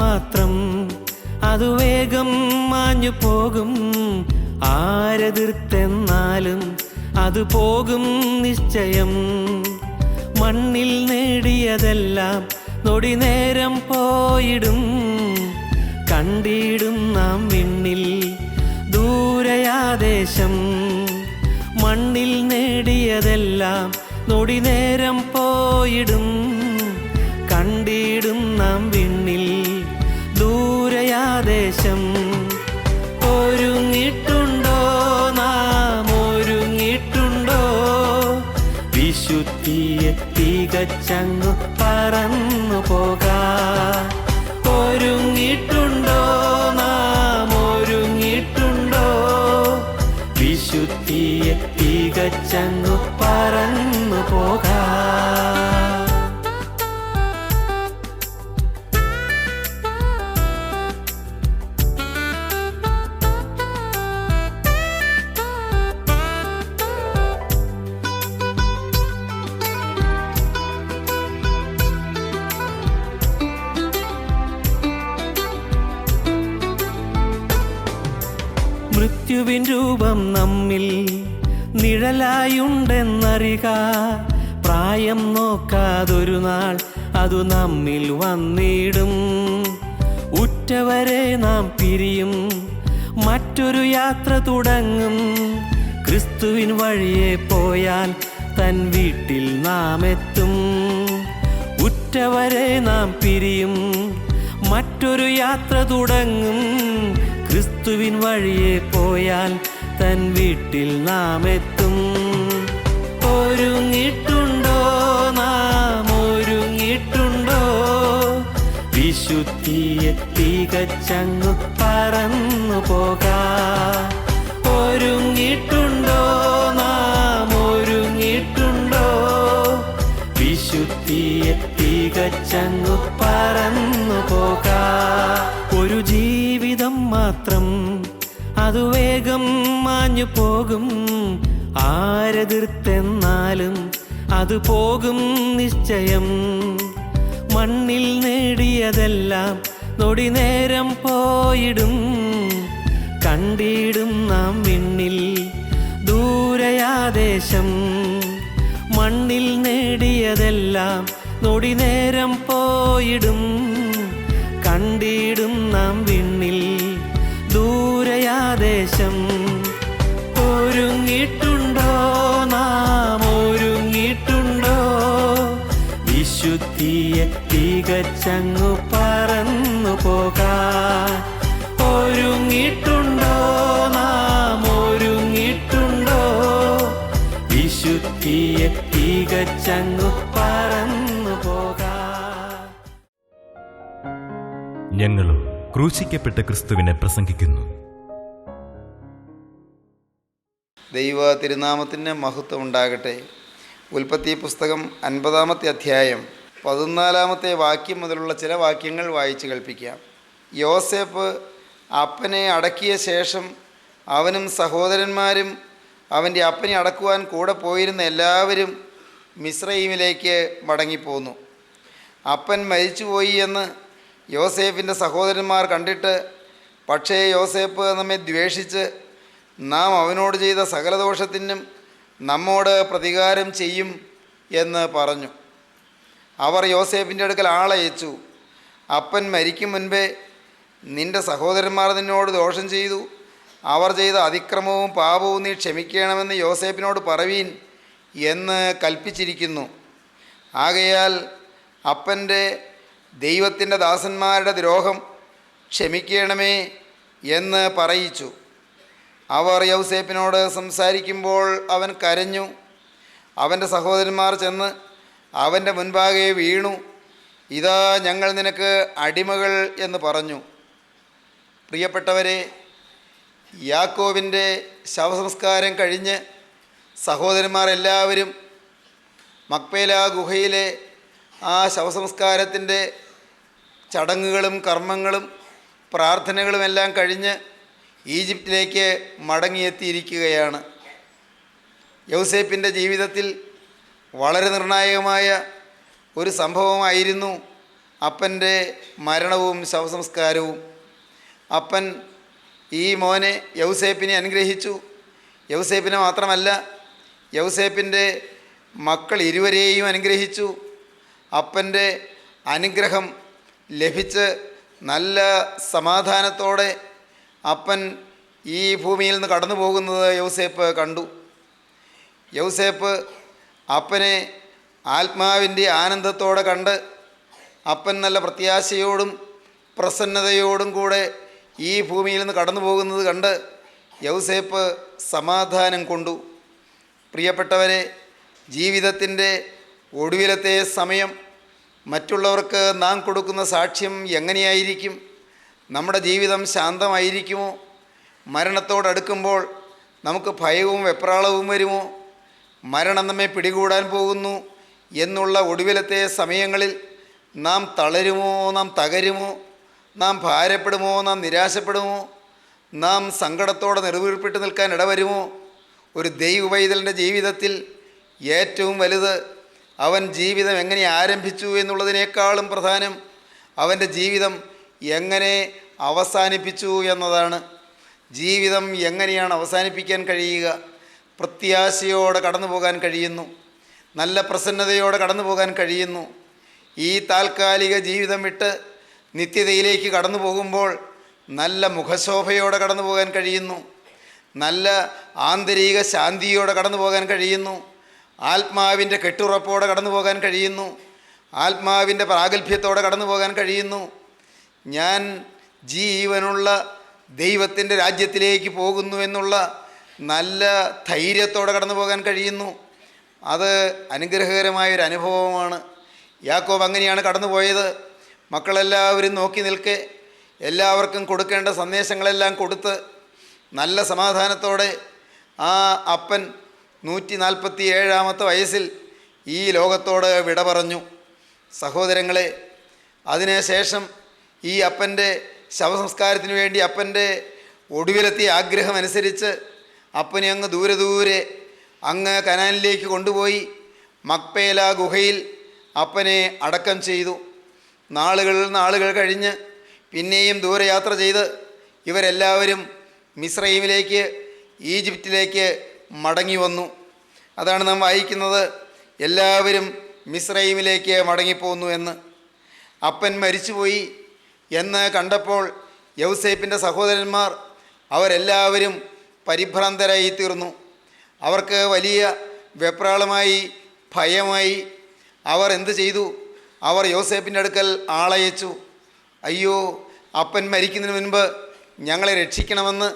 മാത്രം, അതു വേഗം മാഞ്ഞു പോകും. ആരെതിർത്തെന്നാലും അത് പോകും നിശ്ചയം. മണ്ണിൽ നേടിയതെല്ലാം നൊടി നേരം പോയിടും. കണ്ടിടും നാം വിണ്ണിൽ ദൂരയാദേശം. മണ്ണിൽ നേടിയതെല്ലാം നൊടി നേരം പോയിടും. കണ്ടിടും നാം വിണ്ണിൽ ദൂരയാദേശം. ഒരുങ്ങിട്ടുണ്ടോ നാം, ഒരുങ്ങിട്ടുണ്ടോ? വിശുദ്ധിയെ തികച്ചങ്ങു പറന്നു പോകാം. ഒരുങ്ങിട്ടുണ്ടോ നാം, ഒരുങ്ങിട്ടുണ്ടോ? വിശുദ്ധിയെ തികച്ചങ്ങു പറന്നു പോകാം. മൃത്യുവിൻ രൂപം നമ്മിൽ നിഴലായുണ്ടെന്നറിക. പ്രായം നോക്കാതൊരു നാൾ അതു നമ്മിൽ വന്നിടും. ഉറ്റവരെ നാം പിരിയും, മറ്റൊരു യാത്ര തുടങ്ങും. ക്രിസ്തുവിൻ വഴിയെ പോയാൽ തൻ വീട്ടിൽ നാം എത്തും. ഉറ്റവരെ നാം പിരിയും, മറ്റൊരു യാത്ര തുടങ്ങും. ക്രിസ്തുവിൻ വഴിയെ പോയാൽ തൻ വീട്ടിൽ നാം എത്തും. ഒരുങ്ങിട്ടുണ്ടോ നാം, ഒരുങ്ങിട്ടുണ്ടോ? വിശുദ്ധിയെ തികച്ചങ്ങു പറന്നു പോകാം. ഒരുങ്ങിട്ടുണ്ടോ നാം, ഒരുങ്ങിട്ടുണ്ടോ? വിശുദ്ധിയെ തികച്ചങ്ങു പറന്നു പോകാം. ഒരു ജീവിതം മാത്രം, അതു വേഗം മാഞ്ഞു പോകും. ആരെതിർത്തെന്നാലും അത് പോകും നിശ്ചയം. മണ്ണിൽ നേടിയതെല്ലാം നൊടി നേരം പോയിടും. കണ്ടിടും നാം വിണ്ണിൽ ദൂരയാദേശം. മണ്ണിൽ നേടിയതെല്ലാം നൊടി നേരം പോയിടും. കണ്ടിടും നാം വിണ്ണിൽ ദൂരയാദേശം. ഒരുങ്ങിട്ടുണ്ടോ നാം, ഒരുങ്ങിട്ടുണ്ടോ? വിശുദ്ധിയെ തികച്ചങ്ങു പറന്നു പോകാം. ഒരുങ്ങിട്ടുണ്ടോ നാം, ഒരുങ്ങിട്ടുണ്ടോ? വിശുദ്ധിയെ തികച്ചങ്ങു പറന്നു പോകാം. ഞങ്ങളോ ക്രൂശിക്കപ്പെട്ട ക്രിസ്തുവിനെ പ്രസംഗിക്കുന്നു. ദൈവ തിരുനാമത്തിന് മഹത്വം ഉണ്ടാകട്ടെ. ഉൽപ്പത്തി പുസ്തകം 50-ാമത്തെ അധ്യായം 14-ാമത്തെ വാക്യം മുതലുള്ള ചില വാക്യങ്ങൾ വായിച്ച് കേൾപ്പിക്കാം. യോസേപ്പ് അപ്പനെ അടക്കിയ ശേഷം അവനും സഹോദരന്മാരും അവൻ്റെ അപ്പനെ അടക്കുവാൻ കൂടെ പോയിരുന്ന എല്ലാവരും മിസ്രയീമിലേക്ക് മടങ്ങിപ്പോന്നു. അപ്പൻ മരിച്ചുപോയി എന്ന് യോസേപ്പിൻ്റെ സഹോദരന്മാർ കണ്ടിട്ട്, പക്ഷേ യോസേപ്പ് നമ്മെ ദ്വേഷിച്ച് നാം അവനോട് ചെയ്ത സകലദോഷത്തിനും നമ്മോട് പ്രതികാരം ചെയ്യും എന്ന് പറഞ്ഞു. അവർ യോസേപ്പിൻ്റെ അടുക്കൽ ആളയച്ചു. അപ്പൻ മരിക്കും മുൻപേ നിൻ്റെ സഹോദരന്മാർ നിന്നോട് ദോഷം ചെയ്തു, അവർ ചെയ്ത അതിക്രമവും പാപവും നീ ക്ഷമിക്കണമെന്ന് യോസേപ്പിനോട് പറവീൻ എന്ന് കൽപ്പിച്ചിരിക്കുന്നു. ആകയാൽ അപ്പൻ്റെ ദൈവത്തിൻ്റെ ദാസന്മാരുടെ ദ്രോഹം ക്ഷമിക്കണമേ എന്ന് പറയിച്ചു. അവർ യൗസേപ്പിനോട് സംസാരിക്കുമ്പോൾ അവൻ കരഞ്ഞു. അവൻ്റെ സഹോദരന്മാർ ചെന്ന് അവൻ്റെ മുൻപാകെ വീണു. ഇതാ ഞങ്ങൾ നിനക്ക് അടിമകൾ എന്ന് പറഞ്ഞു. പ്രിയപ്പെട്ടവരെ, യാക്കോബിൻ്റെ ശവസംസ്കാരം കഴിഞ്ഞ് സഹോദരന്മാർ എല്ലാവരും മക്പേല ഗുഹയിലെ ആ ശവസംസ്കാരത്തിൻ്റെ ചടങ്ങുകളും കർമ്മങ്ങളും പ്രാർത്ഥനകളുമെല്ലാം കഴിഞ്ഞ് ഈജിപ്തിലേക്ക് മടങ്ങിയെത്തിയിരിക്കുകയാണ്. യൗസേപ്പിൻ്റെ ജീവിതത്തിൽ വളരെ നിർണായകമായ ഒരു സംഭവമായിരുന്നു അപ്പൻ്റെ മരണവും ശവസംസ്കാരവും. അപ്പൻ ഈ മോനെ യൗസേപ്പിനെ അനുഗ്രഹിച്ചു. യൗസേപ്പിനെ മാത്രമല്ല, യൗസേപ്പിൻ്റെ മക്കൾ ഇരുവരെയും അനുഗ്രഹിച്ചു. അപ്പൻ്റെ അനുഗ്രഹം ലഭിച്ച് നല്ല സമാധാനത്തോടെ അപ്പൻ ഈ ഭൂമിയിൽ നിന്ന് കടന്നു പോകുന്നത് യൗസേപ്പ് കണ്ടു. യൗസേപ്പ് അപ്പനെ ആത്മാവിൻ്റെ ആനന്ദത്തോടെ കണ്ട് അപ്പൻ നല്ല പ്രത്യാശയോടും പ്രസന്നതയോടും കൂടെ ഈ ഭൂമിയിൽ നിന്ന് കടന്നു പോകുന്നത് കണ്ട് യൗസേപ്പ് സമാധാനം കൊണ്ടു. പ്രിയപ്പെട്ടവരെ, ജീവിതത്തിൻ്റെ ഒടുവിലത്തെ സമയം മറ്റുള്ളവർക്ക് നാം കൊടുക്കുന്ന സാക്ഷ്യം എങ്ങനെയായിരിക്കും? നമ്മുടെ ജീവിതം ശാന്തമായിരിക്കുമോ? മരണത്തോടടുക്കുമ്പോൾ നമുക്ക് ഭയവും വെപ്രാളവും വരുമോ? മരണം നമ്മെ പിടികൂടാൻ പോകുന്നു എന്നുള്ള ഒടുവിലത്തെ സമയങ്ങളിൽ നാം തളരുമോ? നാം തകരുമോ? നാം ഭാരപ്പെടുമോ? നാം നിരാശപ്പെടുമോ? നാം സങ്കടത്തോടെ നെടുവീർപ്പിട്ട് നിൽക്കാൻ ഇടവരുമോ? ഒരു ദൈവവൈതലിൻ്റെ ജീവിതത്തിൽ ഏറ്റവും വലുത് അവൻ ജീവിതം എങ്ങനെ ആരംഭിച്ചു എന്നുള്ളതിനേക്കാളും പ്രധാനം അവൻ്റെ ജീവിതം എങ്ങനെ അവസാനിപ്പിച്ചു എന്നതാണ്. ജീവിതം എങ്ങനെയാണ് അവസാനിപ്പിക്കാൻ കഴിയുക? പ്രത്യാശയോടെ കടന്നു പോകാൻ കഴിയുന്നു, നല്ല പ്രസന്നതയോടെ കടന്നു പോകാൻ കഴിയുന്നു. ഈ താൽക്കാലിക ജീവിതം വിട്ട് നിത്യതയിലേക്ക് കടന്നു പോകുമ്പോൾ നല്ല മുഖശോഭയോടെ കടന്നു പോകാൻ കഴിയുന്നു, നല്ല ആന്തരിക ശാന്തിയോടെ കടന്നു പോകാൻ കഴിയുന്നു, ആത്മാവിൻ്റെ കെട്ടുറപ്പോടെ കടന്നു പോകാൻ കഴിയുന്നു, ആത്മാവിൻ്റെ പ്രാഗൽഭ്യത്തോടെ കടന്നു പോകാൻ കഴിയുന്നു. ഞാൻ ജീവനുള്ള ദൈവത്തിൻ്റെ രാജ്യത്തിലേക്ക് പോകുന്നു എന്നുള്ള നല്ല ധൈര്യത്തോടെ കടന്നു പോകാൻ കഴിയുന്നു. അത് അനുഗ്രഹകരമായൊരു അനുഭവമാണ്. യാക്കോബ് അങ്ങനെയാണ് കടന്നുപോയത്. മക്കളെല്ലാവരും നോക്കി നിൽക്കെ എല്ലാവർക്കും കൊടുക്കേണ്ട സന്ദേശങ്ങളെല്ലാം കൊടുത്ത് നല്ല സമാധാനത്തോടെ ആ അപ്പൻ 147 വയസ്സിൽ ഈ ലോകത്തോട് വിട പറഞ്ഞു. സഹോദരങ്ങളെ, അതിനുശേഷം ഈ അപ്പൻ്റെ ശവസംസ്കാരത്തിന് വേണ്ടി അപ്പൻ്റെ ഒടുവിലെത്തിയ ആഗ്രഹമനുസരിച്ച് അപ്പനെ അങ്ങ് ദൂരെ ദൂരെ അങ്ങ് കനാനിലേക്ക് കൊണ്ടുപോയി മക്പേല ഗുഹയിൽ അപ്പനെ അടക്കം ചെയ്തു. നാളുകൾ കഴിഞ്ഞ് പിന്നെയും ദൂരയാത്ര ചെയ്ത് ഇവരെല്ലാവരും മിസ്രൈമിലേക്ക്, ഈജിപ്തിലേക്ക് മടങ്ങി വന്നു. അതാണ് നാം വായിക്കുന്നത്, എല്ലാവരും മിസ്രൈമിലേക്ക് മടങ്ങിപ്പോന്നു എന്ന്. അപ്പൻ മരിച്ചുപോയി എന്ന് കണ്ടപ്പോൾ യൗസേപ്പിൻ്റെ സഹോദരന്മാർ അവരെല്ലാവരും പരിഭ്രാന്തരായി തീർന്നു. അവർക്ക് വലിയ വെപ്രാളമായി, ഭയമായി. അവർ എന്ത് ചെയ്തു? അവർ യൗസേപ്പിൻ്റെ അടുക്കൽ ആളയച്ചു. അയ്യോ, അപ്പൻ മരിക്കുന്നതിന് മുൻപ് ഞങ്ങളെ രക്ഷിക്കണമെന്ന്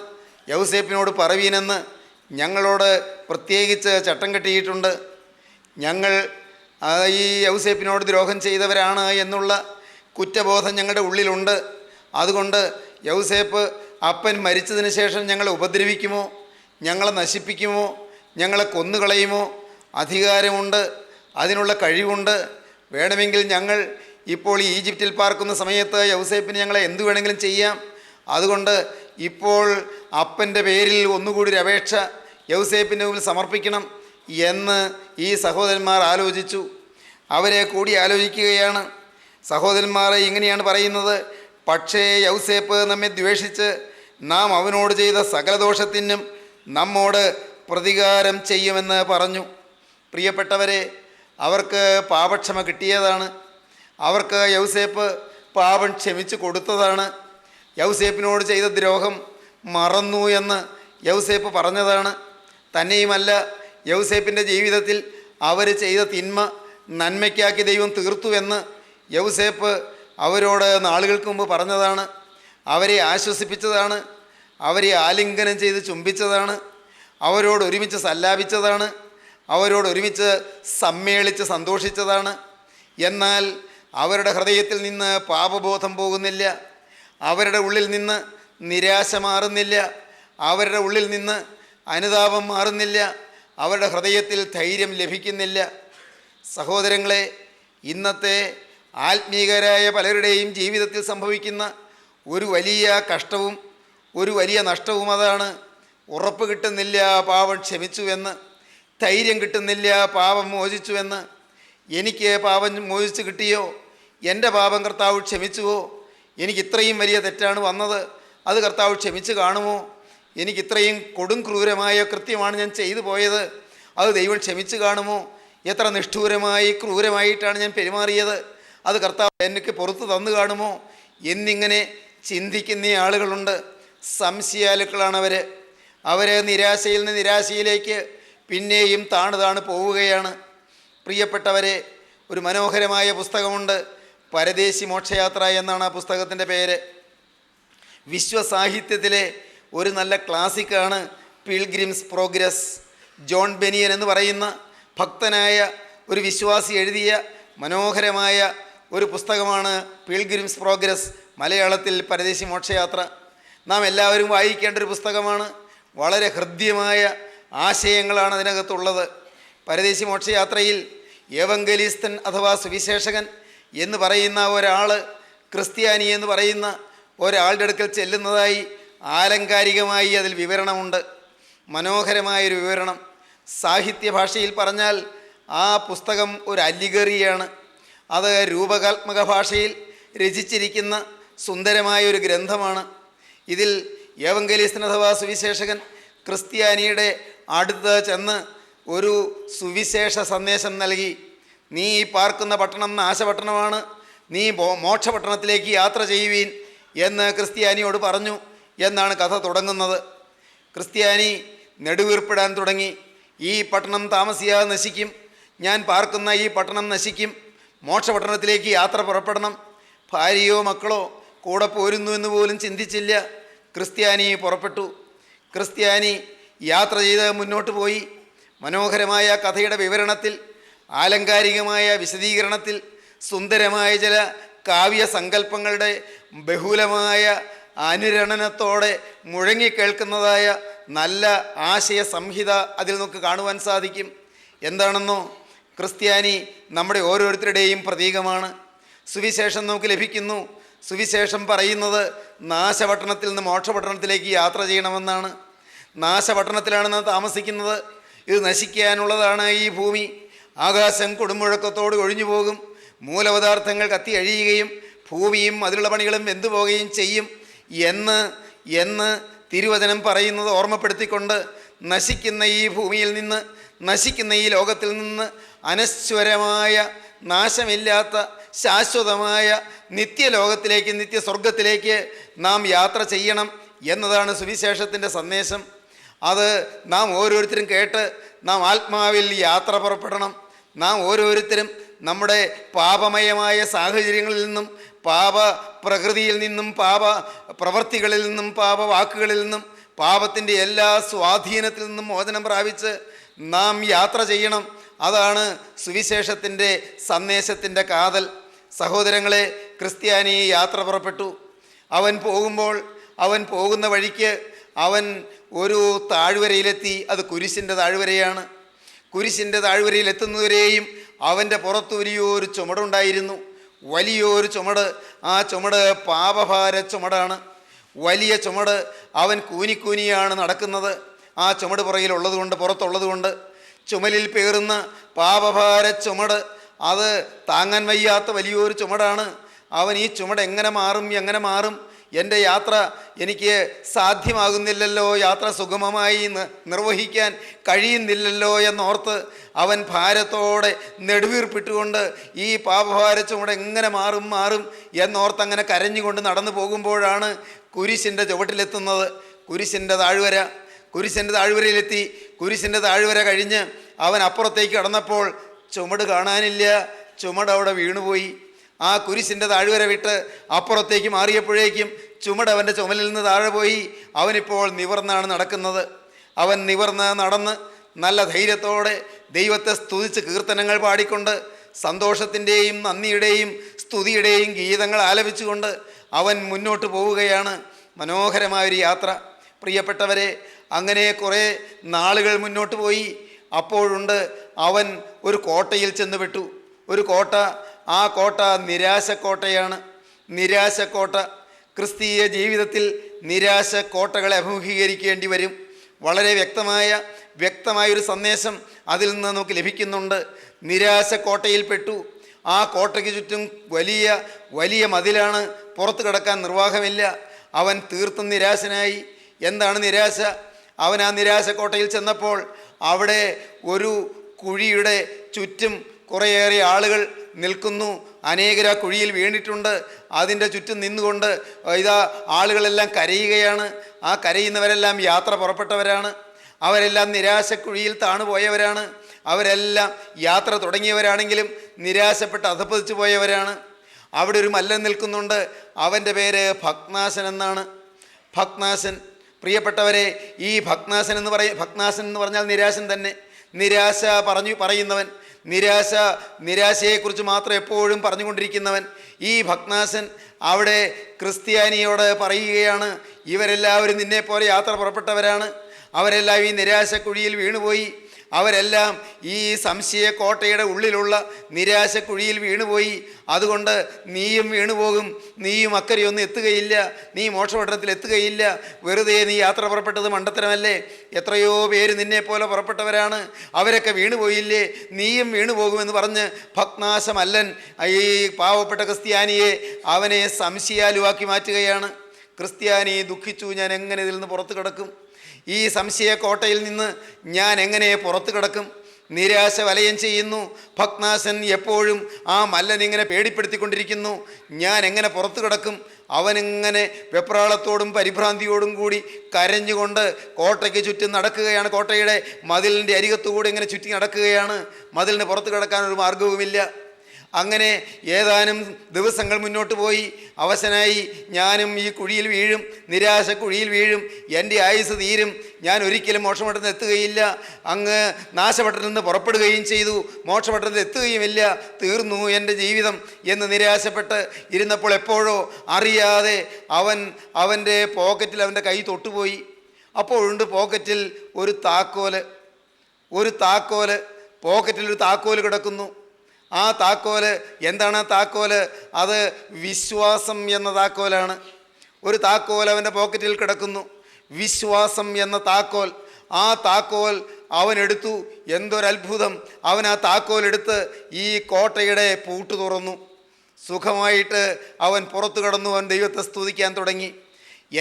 യൗസേപ്പിനോട് പറവീനെന്ന് ഞങ്ങളോട് പ്രത്യേകിച്ച് ചട്ടം കെട്ടിയിട്ടുണ്ട്. ഞങ്ങൾ ഈ യൗസേപ്പിനോട് ദ്രോഹം ചെയ്തവരാണ് എന്നുള്ള കുറ്റബോധം ഞങ്ങളുടെ ഉള്ളിലുണ്ട്. അതുകൊണ്ട് യൗസേപ്പ് അപ്പൻ മരിച്ചതിന് ശേഷം ഞങ്ങളെ ഉപദ്രവിക്കുമോ, ഞങ്ങളെ നശിപ്പിക്കുമോ, ഞങ്ങളെ കൊന്നുകളയുമോ? അധികാരമുണ്ട്, അതിനുള്ള കഴിവുണ്ട്. വേണമെങ്കിൽ ഞങ്ങൾ ഇപ്പോൾ ഈ ഈജിപ്തിൽ പാർക്കുന്ന സമയത്ത് യൗസേപ്പിന് ഞങ്ങളെ എന്തു വേണമെങ്കിലും ചെയ്യാം. അതുകൊണ്ട് ഇപ്പോൾ അപ്പൻ്റെ പേരിൽ ഒന്നുകൂടി ഒരു അപേക്ഷ യൗസേപ്പിൻ്റെ മുമ്പിൽ സമർപ്പിക്കണം എന്ന് ഈ സഹോദരന്മാർ ആലോചിച്ചു. അവരെ കൂടി ആലോചിക്കുകയാണ്. സഹോദരന്മാർ ഇങ്ങനെയാണ് പറയുന്നത്: പക്ഷേ യൗസേപ്പ് നമ്മെ ദ്വേഷിച്ച് നാം അവനോട് ചെയ്ത സകല ദോഷത്തിനും നമ്മോട് പ്രതികാരം ചെയ്യുമെന്ന് പറഞ്ഞു. പ്രിയപ്പെട്ടവരെ, അവർക്ക് പാപക്ഷമ കിട്ടിയതാണ്. അവർക്ക് യൗസേപ്പ് പാപം ക്ഷമിച്ചു കൊടുത്തതാണ്. യൗസേപ്പിനോട് ചെയ്ത ദ്രോഹം മറന്നു എന്ന് യൗസേപ്പ് പറഞ്ഞതാണ്. തന്നെയുമല്ല, യൗസേപ്പിൻ്റെ ജീവിതത്തിൽ അവർ ചെയ്ത തിന്മ നന്മയ്ക്കാക്കി ദൈവം തീർത്തുവെന്ന് യൗസേപ്പ് അവരോട് നാളുകൾക്ക് മുമ്പ് പറഞ്ഞതാണ്. അവരെ ആശ്വസിപ്പിച്ചതാണ്, അവരെ ആലിംഗനം ചെയ്ത് ചുംബിച്ചതാണ്, അവരോട് ഒരുമിച്ച് സല്ലാപിച്ചതാണ്, അവരോട് ഒരുമിച്ച് സമ്മേളിച്ച് സന്തോഷിച്ചതാണ്. എന്നാൽ അവരുടെ ഹൃദയത്തിൽ നിന്ന് പാപബോധം പോകുന്നില്ല, അവരുടെ ഉള്ളിൽ നിന്ന് നിരാശ മാറുന്നില്ല, അവരുടെ ഉള്ളിൽ നിന്ന് അനുതാപം മാറുന്നില്ല, അവരുടെ ഹൃദയത്തിൽ ധൈര്യം ലഭിക്കുന്നില്ല. സഹോദരങ്ങളെ, ഇന്നത്തെ ആത്മീകരായ പലരുടെയും ജീവിതത്തിൽ സംഭവിക്കുന്ന ഒരു വലിയ കഷ്ടവും ഒരു വലിയ നഷ്ടവും അതാണ്. ഉറപ്പ് കിട്ടുന്നില്ല പാപം ക്ഷമിച്ചുവെന്ന്, ധൈര്യം കിട്ടുന്നില്ല പാപം മോചിച്ചുവെന്ന്. എനിക്ക് പാപം മോചിച്ച് കിട്ടിയോ, എൻ്റെ പാപം കർത്താവ് ക്ഷമിച്ചുവോ? എനിക്ക് ഇത്രയും വലിയ തെറ്റാണ് വന്നത്, അത് കർത്താവ് ക്ഷമിച്ച് കാണുമോ? എനിക്ക് ഇത്രയും കൊടും ക്രൂരമായ കൃത്യമാണ് ഞാൻ ചെയ്തു പോയത്, അത് ദൈവം ക്ഷമിച്ച് കാണുമോ? എത്ര നിഷ്ഠൂരമായി ക്രൂരമായിട്ടാണ് ഞാൻ പെരുമാറിയത്, അത് കർത്താവ് എനിക്ക് പുറത്ത് തന്നു കാണുമോ എന്നിങ്ങനെ ചിന്തിക്കുന്ന ആളുകളുണ്ട്. സംശയാലുക്കളാണ് അവർ നിരാശയിൽ നിന്ന് നിരാശയിലേക്ക് പിന്നെയും താണ് പോവുകയാണ്. പ്രിയപ്പെട്ടവരെ, ഒരു മനോഹരമായ പുസ്തകമുണ്ട്, പരദേശി മോക്ഷയാത്ര എന്നാണ് ആ പുസ്തകത്തിൻ്റെ പേര്. വിശ്വസാഹിത്യത്തിലെ ഒരു നല്ല ക്ലാസിക്കാണ് പിൽഗ്രിംസ് പ്രോഗ്രസ്. ജോൺ ബെനിയൻ എന്ന് പറയുന്ന ഭക്തനായ ഒരു വിശ്വാസി എഴുതിയ മനോഹരമായ ഒരു പുസ്തകമാണ് പിൽഗ്രിംസ് പ്രോഗ്രസ്, മലയാളത്തിൽ പരദേശി മോക്ഷയാത്ര. നാം എല്ലാവരും വായിക്കേണ്ട ഒരു പുസ്തകമാണ്. വളരെ ഹൃദ്യമായ ആശയങ്ങളാണ് അതിനകത്തുള്ളത്. പരദേശി മോക്ഷയാത്രയിൽ ഏവങ്കലിസ്തൻ അഥവാ സുവിശേഷകൻ എന്ന് പറയുന്ന ഒരാൾ ക്രിസ്ത്യാനി എന്ന് പറയുന്ന ഒരാളുടെ അടുക്കൽ ചെല്ലുന്നതായി ആലങ്കാരികമായി അതിൽ വിവരണമുണ്ട്. മനോഹരമായൊരു വിവരണം. സാഹിത്യ ഭാഷയിൽ പറഞ്ഞാൽ ആ പുസ്തകം ഒരു അല്ലിഗറിയാണ്. അത് രൂപകാത്മക ഭാഷയിൽ രചിച്ചിരിക്കുന്ന സുന്ദരമായൊരു ഗ്രന്ഥമാണ്. ഇതിൽ ഏവങ്കലിസ്തൻ അഥവാ സുവിശേഷകൻ ക്രിസ്ത്യാനിയുടെ അടുത്ത് ചെന്ന് ഒരു സുവിശേഷ സന്ദേശം നൽകി. നീ ഈ പാർക്കുന്ന പട്ടണം നാശപട്ടണമാണ്, നീ മോക്ഷപട്ടണത്തിലേക്ക് യാത്ര ചെയ്യുവീൻ എന്ന് ക്രിസ്ത്യാനിയോട് പറഞ്ഞു എന്നാണ് കഥ തുടങ്ങുന്നത്. ക്രിസ്ത്യാനി നെടുവീർപ്പിടാൻ തുടങ്ങി. ഈ പട്ടണം താമസിയാതെ നശിക്കും, ഞാൻ പാർക്കുന്ന ഈ പട്ടണം നശിക്കും, മോക്ഷപട്ടണത്തിലേക്ക് യാത്ര പുറപ്പെടണം. ഭാര്യയോ മക്കളോ കൂടെ പോരുന്നു എന്ന് പോലും ചിന്തിച്ചില്ല. ക്രിസ്ത്യാനി പുറപ്പെട്ടു. ക്രിസ്ത്യാനി യാത്ര ചെയ്ത് മുന്നോട്ട് പോയി. മനോഹരമായ കഥയുടെ വിവരണത്തിൽ, ആലങ്കാരികമായ വിശദീകരണത്തിൽ, സുന്ദരമായ ചില കാവ്യസങ്കല്പങ്ങളുടെ ബഹുലമായ അനുരണനത്തോടെ മുഴങ്ങിക്കേൾക്കുന്നതായ നല്ല ആശയ സംഹിത അതിൽ നമുക്ക് കാണുവാൻ സാധിക്കും. എന്താണെന്നോ, ക്രിസ്ത്യാനി നമ്മുടെ ഓരോരുത്തരുടെയും പ്രതീകമാണ്. സുവിശേഷം നമുക്ക് ലഭിക്കുന്നു. സുവിശേഷം പറയുന്നത് നാശപട്ടണത്തിൽ നിന്ന് മോക്ഷപട്ടണത്തിലേക്ക് യാത്ര ചെയ്യണമെന്നാണ്. നാശപട്ടണത്തിലാണ് നാം താമസിക്കുന്നത്. ഇത് നശിക്കാനുള്ളതാണ് ഈ ഭൂമി. ആകാശം കൊടുമുഴക്കത്തോട് ഒഴിഞ്ഞു പോകും, മൂലപദാർത്ഥങ്ങൾ കത്തി അഴിയുകയും ഭൂമിയും അതിലുള്ള പണികളും വെന്തുപോകുകയും ചെയ്യും എന്ന് തിരുവചനം പറയുന്നത് ഓർമ്മപ്പെടുത്തിക്കൊണ്ട് നശിക്കുന്ന ഈ ഭൂമിയിൽ നിന്ന്, നശിക്കുന്ന ഈ ലോകത്തിൽ നിന്ന് അനശ്വരമായ, നാശമില്ലാത്ത, ശാശ്വതമായ നിത്യലോകത്തിലേക്ക്, നിത്യസ്വർഗത്തിലേക്ക് നാം യാത്ര ചെയ്യണം എന്നതാണ് സുവിശേഷത്തിൻ്റെ സന്ദേശം. അത് നാം ഓരോരുത്തരും കേട്ട് നാം ആത്മാവിൽ യാത്ര പുറപ്പെടണം. നാം ഓരോരുത്തരും നമ്മുടെ പാപമയമായ സാഹചര്യങ്ങളിൽ നിന്നും, പാപ പ്രകൃതിയിൽ നിന്നും, പാപ പ്രവൃത്തികളിൽ നിന്നും, പാപവാക്കുകളിൽ നിന്നും, പാപത്തിൻ്റെ എല്ലാ സ്വാധീനത്തിൽ നിന്നും മോചനം പ്രാപിച്ച് നാം യാത്ര ചെയ്യണം. അതാണ് സുവിശേഷത്തിൻ്റെ സന്ദേശത്തിൻ്റെ കാതൽ. സഹോദരങ്ങളെ, ക്രിസ്ത്യാനി യാത്ര പുറപ്പെട്ടു. അവൻ പോകുന്ന വഴിക്ക് അവൻ ഒരു താഴ്വരയിലെത്തി. അത് കുരിശിൻ്റെ താഴ്വരയാണ്. കുരിശിൻ്റെ താഴ്വരയിലെത്തുന്നവരെയും അവൻ്റെ പുറത്ത് വലിയൊരു ചുമടുണ്ടായിരുന്നു, വലിയൊരു ചുമട്. ആ ചുമട് പാപഭാര ചുമടാണ്, വലിയ ചുമട്. അവൻ കൂനിയാണ് നടക്കുന്നത്. ആ ചുമട് പുറകിലുള്ളതുകൊണ്ട്, പുറത്തുള്ളതുകൊണ്ട് ചുമലിൽ പേറുന്ന പാപഭാര ചുമട്, അത് താങ്ങാൻ വയ്യാത്ത വലിയൊരു ചുമടാണ്. അവൻ ഈ ചുമട് എങ്ങനെ മാറും, എൻ്റെ യാത്ര എനിക്ക് സാധ്യമാകുന്നില്ലല്ലോ, യാത്ര സുഗമമായി നിർവഹിക്കാൻ കഴിയുന്നില്ലല്ലോ എന്നോർത്ത് അവൻ ഭാരത്തോടെ നെടുവീർപ്പിട്ടുകൊണ്ട് ഈ പാപഭാര ചുമട് എങ്ങനെ മാറും എന്നോർത്ത് അങ്ങനെ കരഞ്ഞുകൊണ്ട് നടന്നു പോകുമ്പോഴാണ് കുരിശിൻ്റെ ചുവട്ടിലെത്തുന്നത്. കുരിശിൻ്റെ താഴ്വരയിലെത്തി. കുരിശിൻ്റെ താഴ്വര കഴിഞ്ഞ് അവൻ അപ്പുറത്തേക്ക് കടന്നപ്പോൾ ചുമട് കാണാനില്ല, ചുമട് അവിടെ വീണുപോയി. ആ കുരിശിൻ്റെ താഴ്വര വിട്ട് അപ്പുറത്തേക്ക് മാറിയപ്പോഴേക്കും ചുമട് അവൻ്റെ ചുമലിൽ നിന്ന് താഴെ പോയി. അവനിപ്പോൾ നിവർന്നാണ് നടക്കുന്നത്. അവൻ നിവർന്ന് നടന്ന് നല്ല ധൈര്യത്തോടെ ദൈവത്തെ സ്തുതിച്ച് കീർത്തനങ്ങൾ പാടിക്കൊണ്ട്, സന്തോഷത്തിൻ്റെയും നന്ദിയുടെയും സ്തുതിയുടെയും ഗീതങ്ങൾ ആലപിച്ചുകൊണ്ട് അവൻ മുന്നോട്ട് പോവുകയാണ്. മനോഹരമായൊരു യാത്ര. പ്രിയപ്പെട്ടവരെ, അങ്ങനെ കുറേ നാളുകൾ മുന്നോട്ട് പോയി. അപ്പോഴുണ്ട് അവൻ ഒരു കോട്ടയിൽ ചെന്നുപെട്ടു. ഒരു കോട്ട. ആ കോട്ട നിരാശക്കോട്ടയാണ്. നിരാശക്കോട്ട. ക്രിസ്തീയ ജീവിതത്തിൽ നിരാശക്കോട്ടകളെ അഭിമുഖീകരിക്കേണ്ടി വരും. വളരെ വ്യക്തമായൊരു സന്ദേശം അതിൽ നിന്ന് നമുക്ക് ലഭിക്കുന്നുണ്ട്. നിരാശക്കോട്ടയിൽപ്പെട്ടു. ആ കോട്ടയ്ക്ക് ചുറ്റും വലിയ വലിയ മതിലാണ്, പുറത്ത് കിടക്കാൻ നിർവാഹമില്ല. അവൻ തീർത്തും നിരാശനായി. എന്താണ് നിരാശ? അവൻ ആ നിരാശ കോട്ടയിൽ ചെന്നപ്പോൾ അവിടെ ഒരു കുഴിയുടെ ചുറ്റും കുറേയേറെ ആളുകൾ നിൽക്കുന്നു. അനേകർ ആ കുഴിയിൽ വീണിട്ടുണ്ട്. അതിൻ്റെ ചുറ്റും നിന്നുകൊണ്ട് ഇതാ ആളുകളെല്ലാം കരയുകയാണ്. ആ കരയുന്നവരെല്ലാം യാത്ര പുറപ്പെട്ടവരാണ്. അവരെല്ലാം നിരാശക്കുഴിയിൽ താണുപോയവരാണ്. അവരെല്ലാം യാത്ര തുടങ്ങിയവരാണെങ്കിലും നിരാശപ്പെട്ട് അധപ്പതിച്ചു പോയവരാണ്. അവിടെ ഒരു മല്ലൻ നിൽക്കുന്നുണ്ട്. അവൻ്റെ പേര് ഭഗ്നാശൻ എന്നാണ്. ഭഗ്നാശൻ, പ്രിയപ്പെട്ടവരെ, ഈ ഭഗ്നാശൻ എന്ന് പറഞ്ഞാൽ നിരാശൻ തന്നെ. നിരാശ പറയുന്നവൻ, നിരാശയെക്കുറിച്ച് മാത്രം എപ്പോഴും പറഞ്ഞുകൊണ്ടിരിക്കുന്നവൻ. ഈ ഭഗ്നാശൻ അവിടെ ക്രിസ്ത്യാനിയോട് പറയുകയാണ്, ഇവരെല്ലാവരും നിന്നെപ്പോലെ യാത്ര പുറപ്പെട്ടവരാണ്. അവരെല്ലാം ഈ നിരാശക്കുഴിയിൽ വീണുപോയി. അവരെല്ലാം ഈ സംശയ കോട്ടയുടെ ഉള്ളിലുള്ള നിരാശക്കുഴിയിൽ വീണുപോയി. അതുകൊണ്ട് നീയും വീണുപോകും. നീയും അക്കരെയൊന്നും എത്തുകയില്ല. നീ മോക്ഷപട്ടണത്തിൽ എത്തുകയില്ല. വെറുതെ നീ യാത്ര പുറപ്പെട്ടത് മണ്ടത്തരമല്ലേ? എത്രയോ പേര് നിന്നെപ്പോലെ പുറപ്പെട്ടവരാണ്. അവരൊക്കെ വീണുപോയില്ലേ? നീയും വീണുപോകുമെന്ന് പറഞ്ഞ് ഭഗ്നാശമല്ലൻ ഈ പാവപ്പെട്ട ക്രിസ്ത്യാനിയെ അവനെ സംശയാലുവാക്കി മാറ്റുകയാണ്. ക്രിസ്ത്യാനി ദുഃഖിച്ചു, ഞാൻ എങ്ങനെ ഇതിൽ നിന്ന് പുറത്ത് കിടക്കും? ഈ സംശയ കോട്ടയിൽ നിന്ന് ഞാൻ എങ്ങനെ പുറത്തു കിടക്കും? നിരാശ വലയം ചെയ്യുന്നു. ഭഗ്നാശൻ എപ്പോഴും ആ മല്ലനിങ്ങനെ പേടിപ്പെടുത്തിക്കൊണ്ടിരിക്കുന്നു. ഞാൻ എങ്ങനെ പുറത്തു കിടക്കും? അവനിങ്ങനെ വെപ്രാളത്തോടും പരിഭ്രാന്തിയോടും കൂടി കരഞ്ഞുകൊണ്ട് കോട്ടയ്ക്ക് ചുറ്റും നടക്കുകയാണ്. കോട്ടയുടെ മതിലിൻ്റെ അരികത്തുകൂടി ഇങ്ങനെ ചുറ്റി നടക്കുകയാണ്. മതിലിന് പുറത്ത് കിടക്കാനൊരു മാർഗവുമില്ല. അങ്ങനെ ഏതാനും ദിവസങ്ങൾ മുന്നോട്ട് പോയി. അവശനായി, ഞാനും ഈ കുഴിയിൽ വീഴും, നിരാശ കുഴിയിൽ വീഴും, എൻ്റെ ആയുസ് തീരും, ഞാൻ ഒരിക്കലും മോക്ഷപട്ടണത്തിൽ എത്തുകയില്ല, അങ്ങ് നാശപട്ടണത്തിൽ നിന്ന് പുറപ്പെടുകയും ചെയ്തു, മോക്ഷപട്ടണത്തിൽ എത്തുകയുമില്ല, തീർന്നു എൻ്റെ ജീവിതം എന്ന് നിരാശപ്പെട്ട് ഇരുന്നപ്പോൾ എപ്പോഴോ അറിയാതെ അവൻ്റെ പോക്കറ്റിൽ അവൻ്റെ കൈ തൊട്ടുപോയി. അപ്പോഴുണ്ട് പോക്കറ്റിൽ ഒരു താക്കോല്. പോക്കറ്റിൽ ഒരു താക്കോല് കിടക്കുന്നു. ആ താക്കോല് എന്താണ്? ആ താക്കോല് അത് വിശ്വാസം എന്ന താക്കോലാണ്. ഒരു താക്കോൽ അവൻ്റെ പോക്കറ്റിൽ കിടക്കുന്നു, വിശ്വാസം എന്ന താക്കോൽ. ആ താക്കോൽ അവൻ എടുത്തു. എന്തൊരത്ഭുതം! അവൻ ആ താക്കോൽ എടുത്ത് ഈ കോട്ടയുടെ പൂട്ട് തുറന്നു. സുഖമായിട്ട് അവൻ പുറത്തു കടന്നു. അവൻ ദൈവത്തെ സ്തുതിക്കാൻ തുടങ്ങി.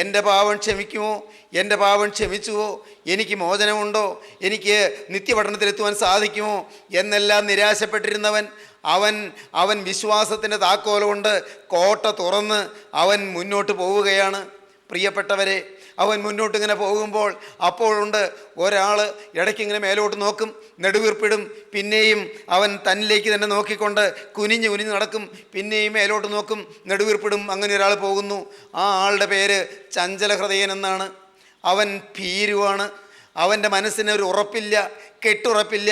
എൻ്റെ പാപം ക്ഷമിക്കുമോ? എൻ്റെ പാപം ക്ഷമിച്ചുവോ? എനിക്ക് മോചനമുണ്ടോ? എനിക്ക് നിത്യപട്ടണത്തിലെത്തുവാൻ സാധിക്കുമോ എന്നെല്ലാം നിരാശപ്പെട്ടിരുന്നവൻ അവൻ വിശ്വാസത്തിൻ്റെ താക്കോൽ കൊണ്ട് കോട്ട തുറന്ന് അവൻ മുന്നോട്ട് പോവുകയാണ്. പ്രിയപ്പെട്ടവരെ, അവൻ മുന്നോട്ടിങ്ങനെ പോകുമ്പോൾ അപ്പോഴുണ്ട് ഒരാൾ ഇടയ്ക്കിങ്ങനെ മേലോട്ട് നോക്കും, നെടുവീർപ്പിടും. പിന്നെയും അവൻ തന്നിലേക്ക് തന്നെ നോക്കിക്കൊണ്ട് കുനിഞ്ഞ് നടക്കും. പിന്നെയും മേലോട്ട് നോക്കും, നെടുവീർപ്പിടും. അങ്ങനെ ഒരാൾ പോകുന്നു. ആ ആളുടെ പേര് ചഞ്ചല ഹൃദയൻ എന്നാണ്. അവൻ ഭീരുവാണ്. അവൻ്റെ മനസ്സിന് ഒരു ഉറപ്പില്ല, കെട്ടുറപ്പില്ല.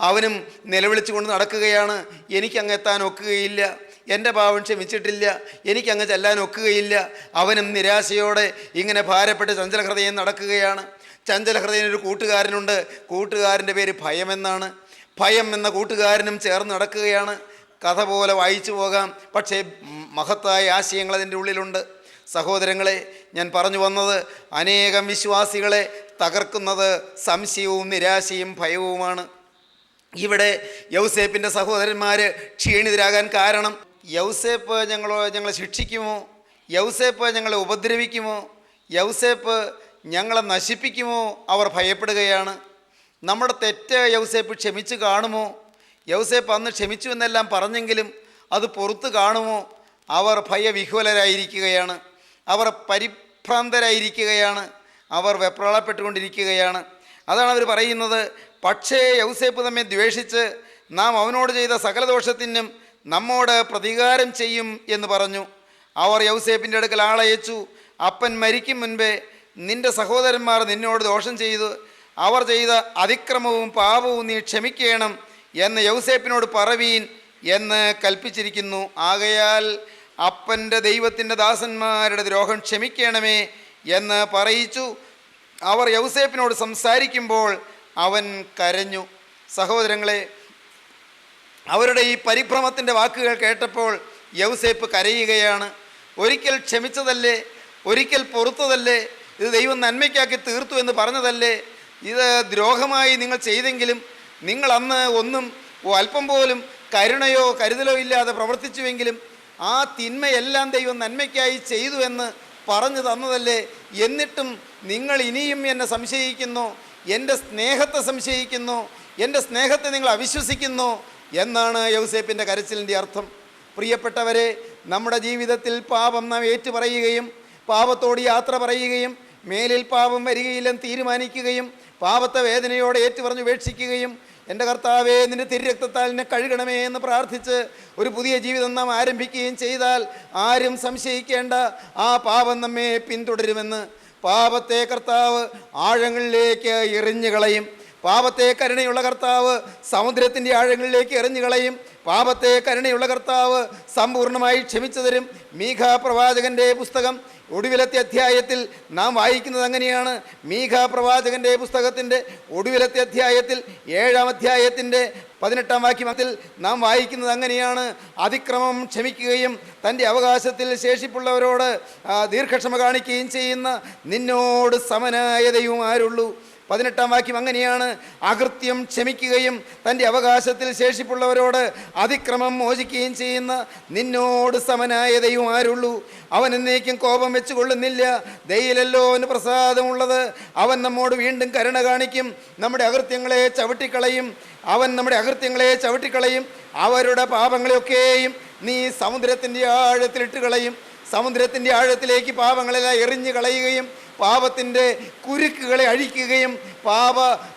അവനും നിലവിളിച്ചു കൊണ്ട് നടക്കുകയാണ്. എനിക്കങ്ങ് എത്താൻ ഒക്കുകയില്ല, എൻ്റെ പാവം ക്ഷമിച്ചിട്ടില്ല, എനിക്കങ്ങ് ചെല്ലാൻ ഒക്കുകയില്ല. അവനും നിരാശയോടെ ഇങ്ങനെ ഭാരപ്പെട്ട് ചഞ്ചലഹൃദയം നടക്കുകയാണ്. ചഞ്ചലഹൃദയനൊരു കൂട്ടുകാരനുണ്ട്. കൂട്ടുകാരൻ്റെ പേര് ഭയമെന്നാണ്. ഭയം എന്ന കൂട്ടുകാരനും ചേർന്ന് നടക്കുകയാണ്. കഥ പോലെ വായിച്ചു പോകാം, പക്ഷേ മഹത്തായ ആശയങ്ങൾ അതിൻ്റെ ഉള്ളിലുണ്ട്. സഹോദരങ്ങളെ, ഞാൻ പറഞ്ഞു വന്നത് അനേകം വിശ്വാസികളെ തകർക്കുന്നത് സംശയവും നിരാശയും ഭയവുമാണ്. ഇവിടെ യൗസേപ്പിൻ്റെ സഹോദരന്മാർ ക്ഷീണിതരാകാൻ കാരണം, യൗസേപ്പ് ഞങ്ങളെ ശിക്ഷിക്കുമോ? യൗസേപ്പ് ഞങ്ങളെ ഉപദ്രവിക്കുമോ? യൗസേപ്പ് ഞങ്ങളെ നശിപ്പിക്കുമോ? അവർ ഭയപ്പെടുകയാണ്. നമ്മുടെ തെറ്റ് യൗസേപ്പ് ക്ഷമിച്ച് കാണുമോ? യൗസേപ്പ് അന്ന് ക്ഷമിച്ചു എന്നെല്ലാം പറഞ്ഞെങ്കിലും അത് പുറത്ത് കാണുമോ? അവർ ഭയവിഹ്വലരായിരിക്കുകയാണ്. അവർ പരിഭ്രാന്തരായിരിക്കുകയാണ്. അവർ വെപ്രാളപ്പെട്ടുകൊണ്ടിരിക്കുകയാണ്. അതാണ് അവർ പറയുന്നത്. പക്ഷേ യൗസേപ്പ് നമ്മെ ദ്വേഷിച്ച് നാം അവനോട് ചെയ്ത സകല ദോഷത്തിനും നമ്മോട് പ്രതികാരം ചെയ്യും എന്ന് പറഞ്ഞു. അവർ യൗസേപ്പിൻ്റെ അടുക്കൽ ആളയച്ചു. അപ്പൻ മരിക്കും മുൻപേ നിൻ്റെ സഹോദരന്മാർ നിന്നോട് ദോഷം ചെയ്തു, അവർ ചെയ്ത അതിക്രമവും പാപവും നീ ക്ഷമിക്കണം എന്ന് യൗസേപ്പിനോട് പറവീൻ എന്ന് കൽപ്പിച്ചിരിക്കുന്നു. ആകയാൽ അപ്പൻ്റെ ദൈവത്തിൻ്റെ ദാസന്മാരുടെ ദ്രോഹം ക്ഷമിക്കണമേ എന്ന് പറയിച്ചു. അവർ യൗസേപ്പിനോട് സംസാരിക്കുമ്പോൾ അവൻ കരഞ്ഞു. സഹോദരങ്ങളെ, അവരുടെ ഈ പരിഭ്രമത്തിൻ്റെ വാക്കുകൾ കേട്ടപ്പോൾ യൗസേപ്പ് കരയുകയാണ്. ഒരിക്കൽ ക്ഷമിച്ചതല്ലേ, ഒരിക്കൽ പൊറുത്തതല്ലേ, ഇത് ദൈവം നന്മയ്ക്കാക്കി തീർത്തു എന്ന് പറഞ്ഞതല്ലേ, ഇത് ദ്രോഹമായി നിങ്ങൾ ചെയ്തെങ്കിലും നിങ്ങൾ അന്ന് ഒന്നും അല്പം പോലും കരുണയോ കരുതലോ ഇല്ലാതെ പ്രവർത്തിച്ചുവെങ്കിലും ആ തിന്മയെല്ലാം ദൈവം നന്മയ്ക്കായി ചെയ്തു എന്ന് പറഞ്ഞു തന്നതല്ലേ. എന്നിട്ടും നിങ്ങൾ ഇനിയും എന്നെ സംശയിക്കുന്നു, എൻ്റെ സ്നേഹത്തെ സംശയിക്കുന്നു, എൻ്റെ സ്നേഹത്തെ നിങ്ങൾ അവിശ്വസിക്കുന്നു എന്നാണ് യൗസേപ്പിൻ്റെ കരച്ചിലിൻ്റെ അർത്ഥം. പ്രിയപ്പെട്ടവരെ, നമ്മുടെ ജീവിതത്തിൽ പാപം നാം ഏറ്റുപറയുകയും പാപത്തോട് യാത്ര പറയുകയും മേലിൽ പാപം വരികയില്ലെന്ന് തീരുമാനിക്കുകയും പാപത്തെ വേദനയോടെ ഏറ്റുപറഞ്ഞ് ഉപേക്ഷിക്കുകയും എൻ്റെ കർത്താവേ നിൻ്റെ തിരുരക്തത്താൽ എന്നെ കഴുകണമേ എന്ന് പ്രാർത്ഥിച്ച് ഒരു പുതിയ ജീവിതം നാം ആരംഭിക്കുകയും ചെയ്താൽ ആരും സംശയിക്കേണ്ട, ആ പാപം നമ്മെ പിന്തുടരുമെന്ന്. പാപത്തെ കർത്താവ് ആഴങ്ങളിലേക്ക് എറിഞ്ഞു കളയും. പാപത്തെ കരുണയുള്ള കർത്താവ് സമുദ്രത്തിൻ്റെ ആഴങ്ങളിലേക്ക് എറിഞ്ഞു കളയും. പാപത്തെ കരുണയുള്ള കർത്താവ് സമ്പൂർണ്ണമായി ക്ഷമിച്ചു തരും. മീഖാ പ്രവാചകൻ്റെ പുസ്തകം ഒടുവിലത്തെ അധ്യായത്തിൽ നാം വായിക്കുന്നത് അങ്ങനെയാണ്. മീഖാ പ്രവാചകൻ്റെ പുസ്തകത്തിൻ്റെ ഒടുവിലത്തെ അധ്യായത്തിൽ 7-ാം അധ്യായത്തിൻ്റെ 18-ാം വാക്യത്തിൽ നാം വായിക്കുന്നത് അങ്ങനെയാണ്. അതിക്രമം ക്ഷമിക്കുകയും തൻ്റെ അവകാശത്തിൽ ശേഷിപ്പുള്ളവരോട് ദീർഘക്ഷമ കാണിക്കുകയും ചെയ്യുന്ന നിന്നോട് സമനായ ദൈവം ആരുള്ളൂ. 18-ാം വാക്യം അങ്ങനെയാണ്. അകൃത്യം ക്ഷമിക്കുകയും തൻ്റെ അവകാശത്തിൽ ശേഷിപ്പുള്ളവരോട് അതിക്രമം മോചിക്കുകയും ചെയ്യുന്ന നിന്നോട് സമനായ ദൈവം ആരുള്ളൂ. അവൻ എന്നേക്കും കോപം വെച്ച് കൊള്ളുന്നില്ല, ദയയിലല്ലോ അവന് പ്രസാദമുള്ളത്. അവൻ നമ്മോട് വീണ്ടും കരുണ കാണിക്കും, നമ്മുടെ അകൃത്യങ്ങളെ ചവിട്ടിക്കളയും. അവൻ നമ്മുടെ അകൃത്യങ്ങളെ ചവിട്ടിക്കളയും. അവരുടെ പാപങ്ങളെയൊക്കെയും നീ സമുദ്രത്തിൻ്റെ ആഴത്തിലിട്ട് കളയും. സമുദ്രത്തിൻ്റെ ആഴത്തിലേക്ക് പാപങ്ങളെല്ലാം എറിഞ്ഞു കളയുകയും പാപത്തിൻ്റെ കുരുക്കുകളെ അഴിക്കുകയും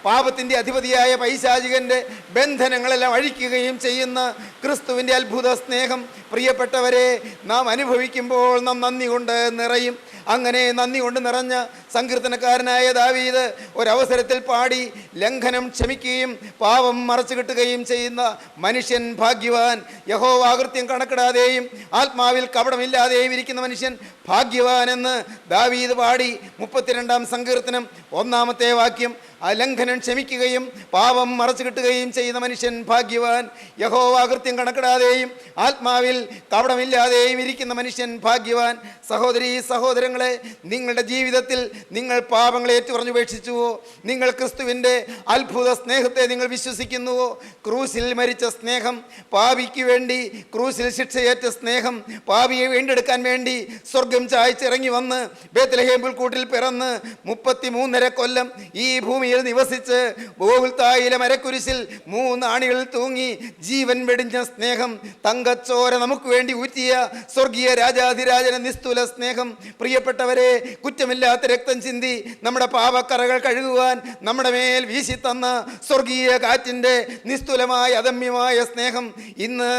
പാപത്തിൻ്റെ അധിപതിയായ പൈശാചികൻ്റെ ബന്ധനങ്ങളെല്ലാം അഴിക്കുകയും ചെയ്യുന്ന ക്രിസ്തുവിൻ്റെ അത്ഭുത സ്നേഹം പ്രിയപ്പെട്ടവരെ നാം അനുഭവിക്കുമ്പോൾ നാം നന്ദി കൊണ്ട് നിറയും. അങ്ങനെ നന്ദി കൊണ്ട് നിറഞ്ഞ സങ്കീർത്തനക്കാരനായ ദാവീദ് ഒരവസരത്തിൽ പാടി, ലംഘനം ക്ഷമിക്കുകയും പാപം മറച്ചു കിട്ടുകയും ചെയ്യുന്ന മനുഷ്യൻ ഭാഗ്യവാൻ. യഹോവ അകൃത്യം കണക്കിടാതെയും ആത്മാവിൽ കപടമില്ലാതെയും ഇരിക്കുന്ന മനുഷ്യൻ ഭാഗ്യവാൻ എന്ന് ദാവീദ് പാടി. 32-ാം സങ്കീർത്തനം 1-ാമത്തെ വാക്യം. ആ ലംഘനം ക്ഷമിക്കുകയും പാപം മറച്ചു കിട്ടുകയും ചെയ്യുന്ന മനുഷ്യൻ ഭാഗ്യവാൻ. യഹോവ അകൃത്യം കണക്കിടാതെയും ആത്മാവിൽ കപടമില്ലാതെയും ഇരിക്കുന്ന മനുഷ്യൻ ഭാഗ്യവാൻ. സഹോദരീ സഹോദരങ്ങളെ, നിങ്ങളുടെ ജീവിതത്തിൽ നിങ്ങൾ പാപങ്ങളെ ഏറ്റുപറഞ്ഞുപേക്ഷിച്ചുവോ? നിങ്ങൾ ക്രിസ്തുവിൻ്റെ അത്ഭുത സ്നേഹത്തെ നിങ്ങൾ വിശ്വസിക്കുന്നുവോ? ക്രൂസിൽ മരിച്ച സ്നേഹം, പാപിക്ക് വേണ്ടി ക്രൂസിൽ ശിക്ഷയേറ്റ സ്നേഹം, പാപിയെ വീണ്ടെടുക്കാൻ വേണ്ടി സ്വർഗം ചായ്ച്ചിറങ്ങി വന്ന് ബേത്ലഹേം പുൽക്കൂട്ടിൽ പിറന്ന് 33.5 കൊല്ലം ഈ ഭൂമിയിൽ നിവസിച്ച് ഗോകുൽത്തായിലെ മരക്കുരിശിൽ 3 ആണികളിൽ തൂങ്ങി ജീവൻ വെടിഞ്ഞ സ്നേഹം, തങ്കച്ചോര നമുക്ക് വേണ്ടി ഊറ്റിയ സ്വർഗീയ രാജാധിരാജന നിസ്തുല സ്നേഹം. പ്രിയപ്പെട്ടവരെ, കുറ്റമില്ലാത്ത രക്തം ചിന്തി നമ്മുടെ പാപക്കറകൾ കഴുകുവാൻ നമ്മുടെ മേൽ വീശി തന്ന സ്വർഗീയ കാറ്റിൻ്റെ നിസ്തുലമായ അദമ്യമായ സ്നേഹം. ഇന്ന്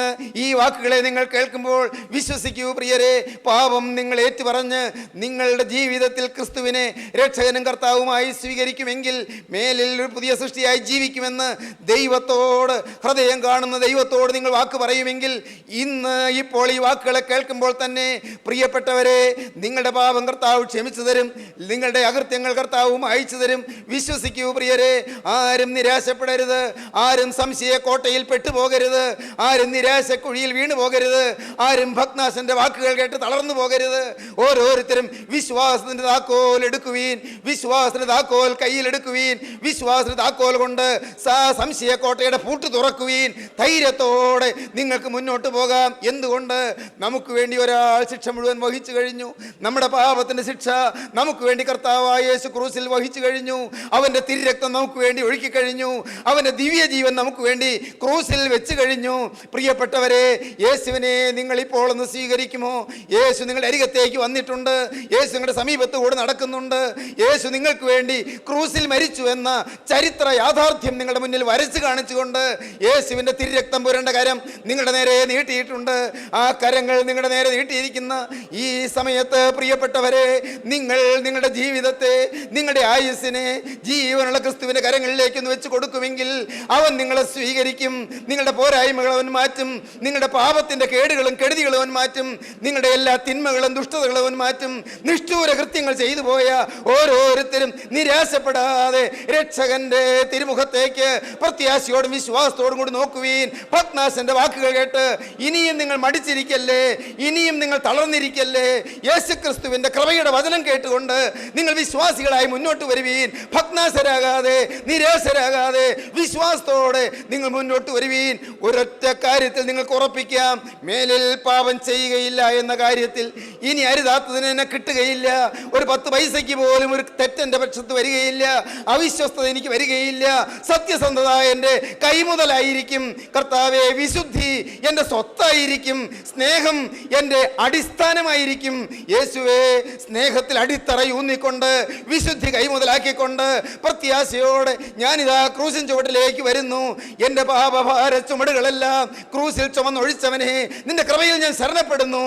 ഈ വാക്കുകളെ നിങ്ങൾ കേൾക്കുമ്പോൾ വിശ്വസിക്കൂ പ്രിയരെ, പാപം നിങ്ങൾ ഏറ്റുപറഞ്ഞ് നിങ്ങളുടെ ജീവിതത്തിൽ ക്രിസ്തുവിനെ രക്ഷകനും കർത്താവുമായി സ്വീകരിക്കുമെങ്കിൽ മേലിൽ ഒരു പുതിയ സൃഷ്ടിയായി ജീവിക്കുമെന്ന് ദൈവത്തോട്, ഹൃദയം കാണുന്ന ദൈവത്തോട് നിങ്ങൾ വാക്ക് പറയുമെങ്കിൽ ഇന്ന് ഇപ്പോൾ ഈ വാക്കുകളെ കേൾക്കുമ്പോൾ തന്നെ പ്രിയപ്പെട്ടവരെ, നിങ്ങളുടെ പാപം കർത്താവ് ക്ഷമിച്ചു തരും, നിങ്ങളുടെ അകൃത്യങ്ങൾ കർത്താവും അയച്ചു തരും. വിശ്വസിക്കൂ പ്രിയരെ, ആരും നിരാശപ്പെടരുത്, ആരും സംശയ കോട്ടയിൽ പെട്ടുപോകരുത്, ആരും നിരാശക്കുഴിയിൽ വീണു പോകരുത്, ആരും ഭഗ്നാശന്റെ വാക്കുകൾ കേട്ട് തളർന്നു പോകരുത്. ഓരോരുത്തരും വിശ്വാസത്തിന്റെ താക്കോൽ എടുക്കുവീൻ, വിശ്വാസത്തിന്റെ താക്കോൽ കയ്യിലെടുക്കുവീൻ, വിശ്വാസത്തിന്റെ താക്കോൽ കൊണ്ട് സംശയ കോട്ടയുടെ പൂട്ട് തുറക്കുവീൻ. ധൈര്യത്തോടെ നിങ്ങൾക്ക് മുന്നോട്ട് പോകാം. എന്തുകൊണ്ട്? നമുക്ക് വേണ്ടി ഒരാൾ ശിക്ഷ മുഴുവൻ വഹിച്ചു കഴിഞ്ഞു. നമ്മുടെ പാപത്തിന്റെ ശിക്ഷ നമുക്ക് വേണ്ടി കർത്താവായ യേശു ക്രൂസിൽ വഹിച്ചു കഴിഞ്ഞു. അവന്റെ തിരുരക്തം നമുക്ക് വേണ്ടി ഒഴുക്കി കഴിഞ്ഞു. അവന്റെ ദിവ്യ ജീവൻ നമുക്ക് വേണ്ടി ക്രൂസിൽ വെച്ച് കഴിഞ്ഞു. പ്രിയപ്പെട്ടവരെ, യേശുവിനെ നിങ്ങൾ ഇപ്പോൾ ഒന്ന് സ്വീകരിക്കുമോ? യേശു നിങ്ങളുടെ അരികത്തേക്ക് വന്നിട്ടുണ്ട്. യേശു നിങ്ങളുടെ സമീപത്ത് കൂടെ നടക്കുന്നുണ്ട്. യേശു നിങ്ങൾക്ക് വേണ്ടി ക്രൂസിൽ മരിച്ചു എന്ന ചരിത്ര യാഥാർത്ഥ്യം നിങ്ങളുടെ മുന്നിൽ വരച്ചു കാണിച്ചുകൊണ്ട് യേശുവിൻ്റെ തിരുരക്തം പുരണ്ട കരം നിങ്ങളുടെ നേരെ നീട്ടിയിട്ടുണ്ട്. ആ കരങ്ങൾ നിങ്ങളുടെ നേരെ നീട്ടിയിരിക്കുന്ന ഈ സമയത്ത് പ്രിയപ്പെട്ടവരെ, നിങ്ങൾ നിങ്ങളുടെ ജീവിതത്തെ, നിങ്ങളുടെ ആയുസ്സിനെ ജീവനുള്ള ക്രിസ്തുവിൻ്റെ കരങ്ങളിലേക്ക് ഒന്ന് വെച്ച് കൊടുക്കുമെങ്കിൽ അവൻ നിങ്ങളെ സ്വീകരിക്കും. നിങ്ങളുടെ പോരായ്മകൾ അവൻ മാറ്റും, നിങ്ങളുടെ പാപത്തിൻ്റെ കേടുകളും കെടുതികളും അവൻ മാറ്റും, നിങ്ങളുടെ എല്ലാ തിന്മകളും ദുഷ്ടതകളും അവൻ മാറ്റും. നിഷ്ഠൂര കൃത്യങ്ങൾ ചെയ്തു പോയ ഓരോരുത്തരും നിരാശപ്പെടാതെ രക്ഷകന്റെ തിരുമുഖത്തേക്ക് പ്രത്യാശയോടും വിശ്വാസത്തോടും കൂടി നോക്കുവീൻ. ഭക്നാശന്റെ വാക്കുകൾ കേട്ട് ഇനിയും നിങ്ങൾ മടിച്ചിരിക്കല്ലേ, ഇനിയും നിങ്ങൾ തളർന്നിരിക്കല്ലേ. യേശുക്രിസ്തുവിന്റെ കൃപയുടെ വചനം കേട്ടുകൊണ്ട് നിങ്ങൾ വിശ്വാസികളായി മുന്നോട്ട് വരുവീൻ. ഭക്നാശരാകാതെ, നിരാശരാകാതെ, വിശ്വാസത്തോടെ നിങ്ങൾ മുന്നോട്ട് വരുവീൻ. ഒരൊറ്റ കാര്യത്തിൽ നിങ്ങൾക്ക് ഉറപ്പിക്കാം, മേലിൽ പാപം ചെയ്യുകയില്ല എന്ന കാര്യത്തിൽ. ഇനി അരുതാത്തതിന് എന്നെ കിട്ടുകയില്ല. ഒരു 10 പൈസയ്ക്ക് പോലും ഒരു തെറ്റെൻ്റെ പക്ഷത്ത് വരികയില്ല. അവിശ്വസ്തത എനിക്ക് വരികയില്ല. സത്യസന്ധത എൻ്റെ കൈമുതലായിരിക്കും. കർത്താവേ, വിശുദ്ധി എൻ്റെ സ്വത്തായിരിക്കും. സ്നേഹം എൻ്റെ അടിസ്ഥാനമായിരിക്കും. യേശുവേ, സ്നേഹത്തിൽ അടിത്തറയൂന്നിക്കൊണ്ട് വിശുദ്ധി കൈമുതലാക്കിക്കൊണ്ട് പ്രത്യാശയോടെ ഞാനിതാ ക്രൂശിൻ ചുവട്ടിലേക്ക് വരുന്നു. എൻ്റെ പാപഭാര ചുമടുകളെല്ലാം ക്രൂശിൽ ചുമന്നൊഴിച്ചവനെ, നിന്റെ കൃപയിൽ ഞാൻ ശരണപ്പെടുന്നു.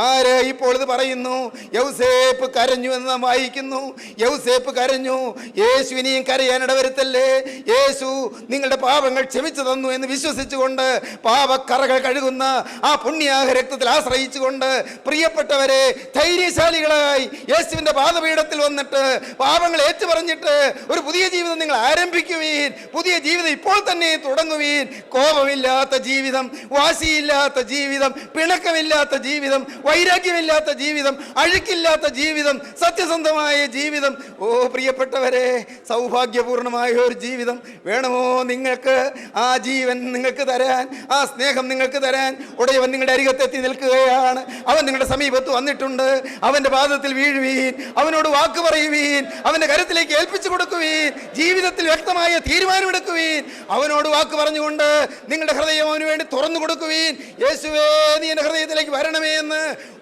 ആര് ഇപ്പോൾ ഇത് പറയുന്നു? യൗസേപ്പ് കരഞ്ഞു എന്ന് നാം വായിക്കുന്നു. യൗസേപ്പ് കരഞ്ഞു. യേശു ഇനിയും കരയാനിട വരുത്തല്ലേ. യേശു നിങ്ങളുടെ പാപങ്ങൾ ക്ഷമിച്ചു തന്നു എന്ന് വിശ്വസിച്ചുകൊണ്ട് പാപക്കറകൾ കഴുകുന്ന ആ പുണ്യാഹ രക്തത്തിൽ ആശ്രയിച്ചുകൊണ്ട് പ്രിയപ്പെട്ടവരെ, ധൈര്യശാലികളായി യേശുവിന്റെ പാദപീഠത്തിൽ വന്നിട്ട് പാപങ്ങൾ ഏറ്റുപറഞ്ഞിട്ട് ഒരു പുതിയ ജീവിതം നിങ്ങൾ ആരംഭിക്കുവീൻ. പുതിയ ജീവിതം ഇപ്പോൾ തന്നെ തുടങ്ങുവീൻ. കോപമില്ലാത്ത ജീവിതം, വാശിയില്ലാത്ത ജീവിതം, പിണക്കമില്ലാത്ത ജീവിതം, വൈരാഗ്യമില്ലാത്ത ജീവിതം, അഴുക്കില്ലാത്ത ജീവിതം, സത്യസന്ധമായ ജീവിതം. ഓ പ്രിയപ്പെട്ടവരെ, സൗഭാഗ്യപൂർണമായ ഒരു ജീവിതം വേണമോ നിങ്ങൾക്ക്? ആ ജീവൻ നിങ്ങൾക്ക് തരാൻ, ആ സ്നേഹം നിങ്ങൾക്ക് തരാൻ ഉടയവൻ നിങ്ങളുടെ അരികത്തെത്തി നിൽക്കുകയാണ്. അവൻ നിങ്ങളുടെ സമീപത്ത് വന്നിട്ടുണ്ട്. അവൻ്റെ പാദത്തിൽ വീഴുവീൻ, അവനോട് വാക്ക് പറയുവീൻ, അവൻ്റെ കരത്തിലേക്ക് ഏൽപ്പിച്ചു കൊടുക്കുവീൻ. ജീവിതത്തിൽ വ്യക്തമായ തീരുമാനമെടുക്കുവീൻ. അവനോട് വാക്ക് പറഞ്ഞുകൊണ്ട് നിങ്ങളുടെ ഹൃദയം അവന് വേണ്ടി തുറന്നു കൊടുക്കുവീൻ. യേശുവേ, നീ എൻ്റെ ഹൃദയത്തിലേക്ക് വരണമേ എന്ന്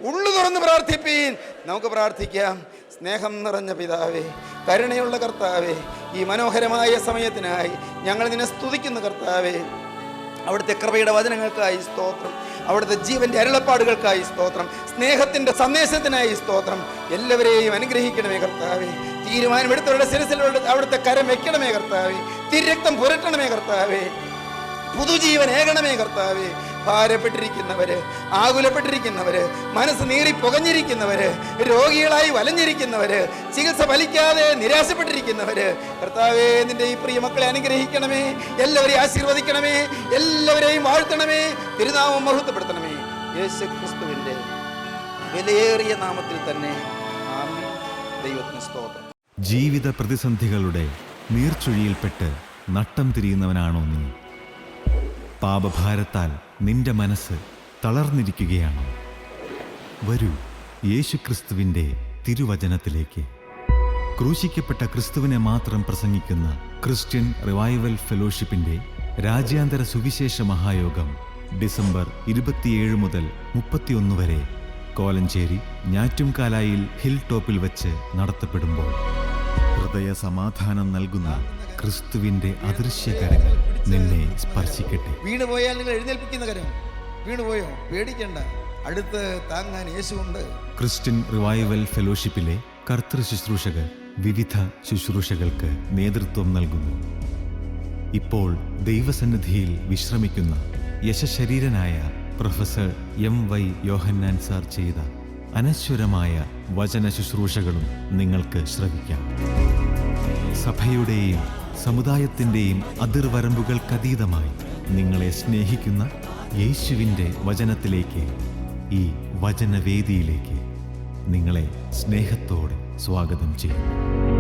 ഉള്ളു തുറന്ന് പ്രാർത്ഥിപ്പീൻ. നമുക്ക് പ്രാർത്ഥിക്കാം. സ്നേഹം നിറഞ്ഞ പിതാവേ, കരുണയുള്ള കർത്താവേ, ഈ മനോഹരമായ സമയത്തിനായി ഞങ്ങൾ നിന്നെ സ്തുതിക്കുന്നു കർത്താവേ. അവിടുത്തെ കൃപയുടെ വചനങ്ങൾക്കായി സ്തോത്രം. അവിടുത്തെ ജീവന്റെ അരുളപ്പാടുകൾക്കായി സ്തോത്രം. സ്നേഹത്തിന്റെ സന്ദേശത്തിനായി സ്തോത്രം. എല്ലാവരെയും അനുഗ്രഹിക്കണമേ കർത്താവേ. തീരുമാനമെടുത്തവരുടെ ശിരസിലൂടെ അവിടുത്തെ കരം വെക്കണമേ കർത്താവേ. തിരക്തം പുരട്ടണമേ കർത്താവേ. പുതുജീവൻ ഏകണമേ കർത്താവേ. ഭാരപ്പെട്ടിരിക്കുന്നവര്, ആകുലപ്പെട്ടിരിക്കുന്നവര്, മനസ്സ് നീറി പുകഞ്ഞിരിക്കുന്നവര്, രോഗികളായി വലഞ്ഞിരിക്കുന്നവര്, ചികിത്സ ഫലിക്കാതെ നിരാശപ്പെട്ടിരിക്കുന്നവര്, കർത്താവേ, നിന്റെ ഈ പ്രിയ മക്കളെ അനുഗ്രഹിക്കണമേ. എല്ലാവരെയും ആശീർവദിക്കണമേ. എല്ലാവരെയും വാഴ്ത്തണമേ. തിരുനാമം മഹത്വപ്പെടുത്തണമേ. യേശുക്രിസ്തുവിന്റെ വിലയേറിയ നാമത്തിൽ തന്നെ ആമേൻ. ദൈവത്തിന് സ്തോത്രം. ജീവിത പ്രതിസന്ധികളുടെ നീർച്ചുഴിയിൽപ്പെട്ട് നട്ടം തിരിയുന്നവനാണോ നീ? പാപഭാരത്താൽ നിന്റെ മനസ്സ് തളർന്നിരിക്കുകയാണോ? വരൂ, യേശുക്രിസ്തുവിൻ്റെ തിരുവചനത്തിലേക്ക്. ക്രൂശിക്കപ്പെട്ട ക്രിസ്തുവിനെ മാത്രം പ്രസംഗിക്കുന്ന ക്രിസ്ത്യൻ റിവൈവൽ ഫെലോഷിപ്പിൻ്റെ രാജ്യാന്തര സുവിശേഷ മഹായോഗം ഡിസംബർ 27 മുതൽ 31 വരെ കോലഞ്ചേരി ഞാറ്റുംകാലായിൽ ഹിൽ ടോപ്പിൽ വച്ച് നടത്തപ്പെടുമ്പോൾ ഹൃദയ സമാധാനം നൽകുന്ന ക്രിസ്തുവിൻ്റെ അദൃശ്യകരങ്ങൾ നിന്നെ സ്പർശിക്കട്ടെ. വീണുപോയാൽ നിങ്ങൾ എഴുന്നേൽപ്പിക്കുന്ന കരം. വീണുപോയോ? പേടിക്കണ്ട, അടുത്ത് താങ്ങാൻ യേശുവുണ്ട്. ക്രിസ്ത്യൻ റിവൈവൽ ഫെലോഷിപ്പിലെ കർത്തൃ ശുശ്രൂഷകർ വിവിധ ശുശ്രൂഷകൾക്ക് നേതൃത്വം നൽകുന്നു. ഇപ്പോൾ ദൈവസന്നിധിയിൽ വിശ്രമിക്കുന്ന യശശരീരനായ പ്രൊഫസർ MY യോഹന്നാൻ സാർ ചെയ്ത അനശ്വരമായ വചന ശുശ്രൂഷകളും നിങ്ങൾക്ക് ശ്രവിക്കാം. സഭയുടെയും സമുദായത്തിൻ്റെയും അതിർവരമ്പുകൾക്കതീതമായി നിങ്ങളെ സ്നേഹിക്കുന്ന യേശുവിൻ്റെ വചനത്തിലേക്ക്, ഈ വചനവേദിയിലേക്ക് നിങ്ങളെ സ്നേഹത്തോടെ സ്വാഗതം ചെയ്യുന്നു.